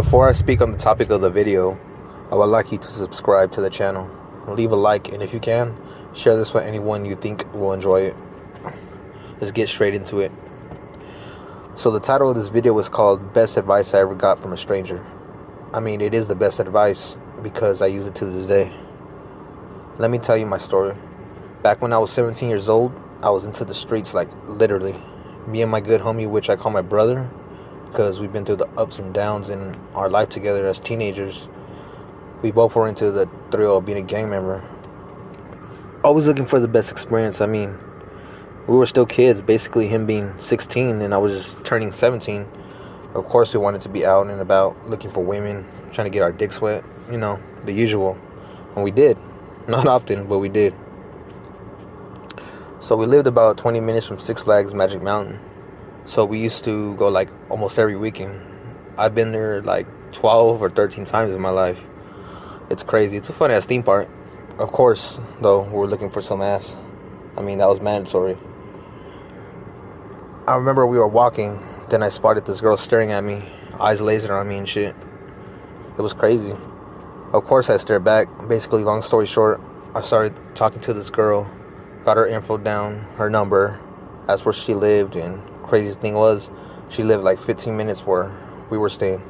Before I speak on the topic of the video, I would like you to subscribe to the channel. Leave a like, and if you can, share this with anyone you think will enjoy it. Let's get straight into it. So the title of this video is called Best Advice I Ever Got from a Stranger. I mean, it is the best advice because I use it to this day. Let me tell you my story. Back when I was 17 years old, I was into the streets, like literally. Me and my good homie, which I call my brother, because we've been through the ups and downs in our life together as teenagers. We both were into the thrill of being a gang member. Always looking for the best experience. I mean, we were still kids, basically him being 16 and I was just turning 17. Of course we wanted to be out and about, looking for women, trying to get our dicks wet, you know, the usual. And we did. Not often, but we did. So we lived about 20 minutes from Six Flags Magic Mountain. So we used to go like almost every weekend. I've been there like 12 or 13 times in my life. It's crazy. It's a fun ass theme park. Of course, though, we're looking for some ass. I mean, that was mandatory. I remember we were walking, then I spotted this girl staring at me, eyes lasered on me and shit. It was crazy. Of course I stared back. Basically, long story short, I started talking to this girl, got her info down, her number, asked where she lived, and crazy thing was, she lived like 15 minutes where we were staying.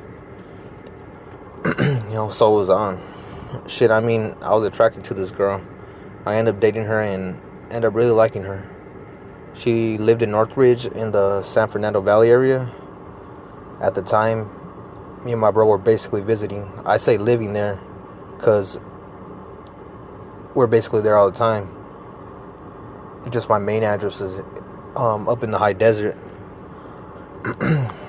So it was on. Shit, I mean, I was attracted to this girl. I ended up dating her and ended up really liking her. She lived in Northridge in the San Fernando Valley area. At the time, me and my bro were basically visiting. I say living there because we're basically there all the time. Just my main address is up in the high desert.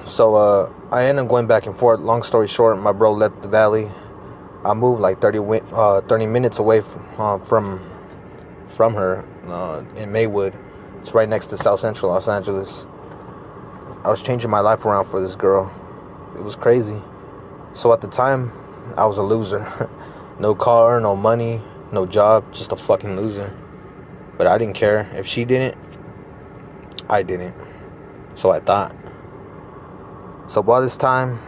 So I ended up going back and forth. Long story short, my bro left the valley. I moved like 30 minutes away from her in Maywood. It's right next to South Central Los Angeles. I was changing my life around for this girl. It was crazy. So at the time, I was a loser. No car, no money, no job, just a fucking loser. But I didn't care. If she didn't, I didn't. So I thought. So by this time,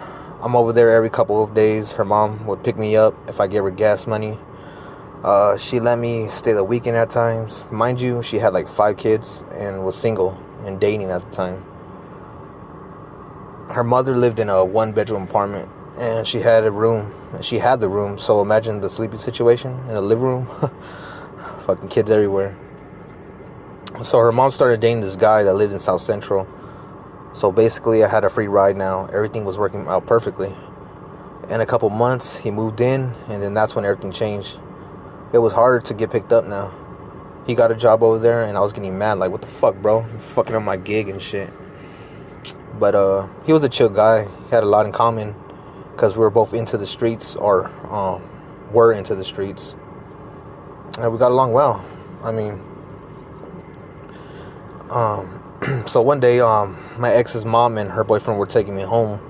I'm over there every couple of days. Her mom would pick me up if I gave her gas money. She let me stay the weekend at times. Mind you, she had like 5 kids and was single and dating at the time. Her mother lived in a 1-bedroom apartment and she had a room. She had the room, so imagine the sleeping situation in the living room. Fucking kids everywhere. So her mom started dating this guy that lived in South Central. So basically I had a free ride now. Everything was working out perfectly. In a couple months, he moved in, and then that's when everything changed. It was harder to get picked up now. He got a job over there, and I was getting mad. Like, what the fuck, bro? You're fucking up my gig and shit. But he was a chill guy. He had a lot in common because we were both into the streets, or were into the streets. And we got along well. I mean, so one day, my ex's mom and her boyfriend were taking me home,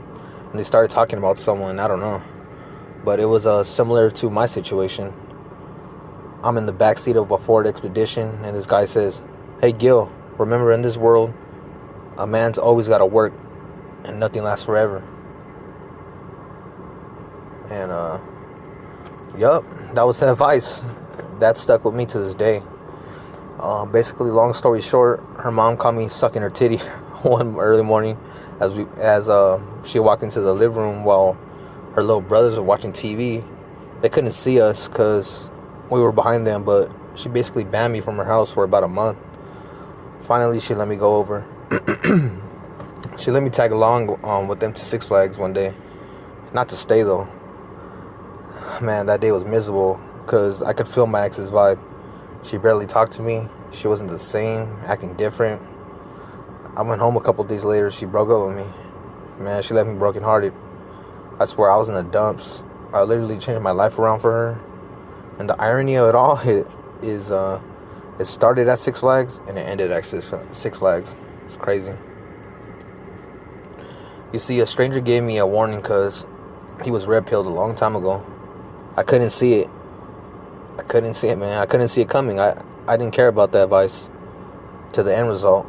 and they started talking about someone, I don't know. But it was similar to my situation. I'm in the backseat of a Ford Expedition, and this guy says, "Hey Gil, remember in this world, a man's always got to work, and nothing lasts forever." And, yup, that was the advice. That stuck with me to this day. Basically, long story short, her mom caught me sucking her titty one early morning as she walked into the living room while her little brothers were watching TV. They couldn't see us because we were behind them, but she basically banned me from her house for about a month. Finally, she let me go over. She let me tag along with them to Six Flags one day. Not to stay, though. Man, that day was miserable because I could feel my ex's vibe. She barely talked to me. She wasn't the same, acting different. I went home a couple days later. She broke up with me. Man, she left me brokenhearted. I swear, I was in the dumps. I literally changed my life around for her. And the irony of it all is it started at Six Flags and it ended at Six Flags. It's crazy. You see, a stranger gave me a warning because he was red-pilled a long time ago. I couldn't see it. Man. I couldn't see it coming. I didn't care about that advice to the end result.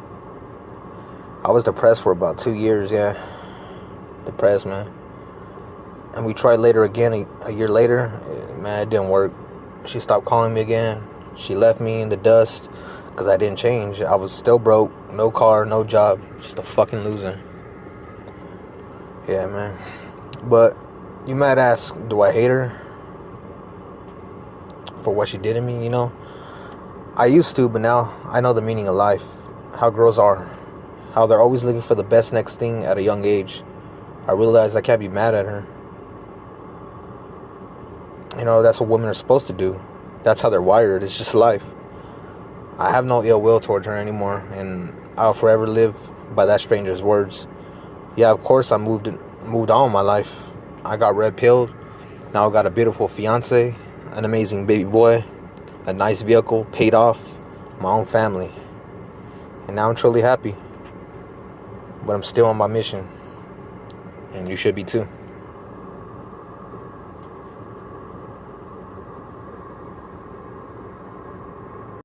I was depressed for about 2 years, yeah. Depressed, man. And we tried later again, a year later. Man, it didn't work. She stopped calling me again. She left me in the dust because I didn't change. I was still broke, no car, no job, just a fucking loser. Yeah, man. But you might ask, do I hate her for what she did to me, you know? I used to, but now I know the meaning of life. How girls are. How they're always looking for the best next thing at a young age. I realize I can't be mad at her. You know, that's what women are supposed to do. That's how they're wired. It's just life. I have no ill will towards her anymore, and I'll forever live by that stranger's words. Yeah, of course I moved on in my life. I got red pilled. Now I got a beautiful fiance, an amazing baby boy, a nice vehicle, paid off, my own family. And now I'm truly happy. But I'm still on my mission. And you should be too.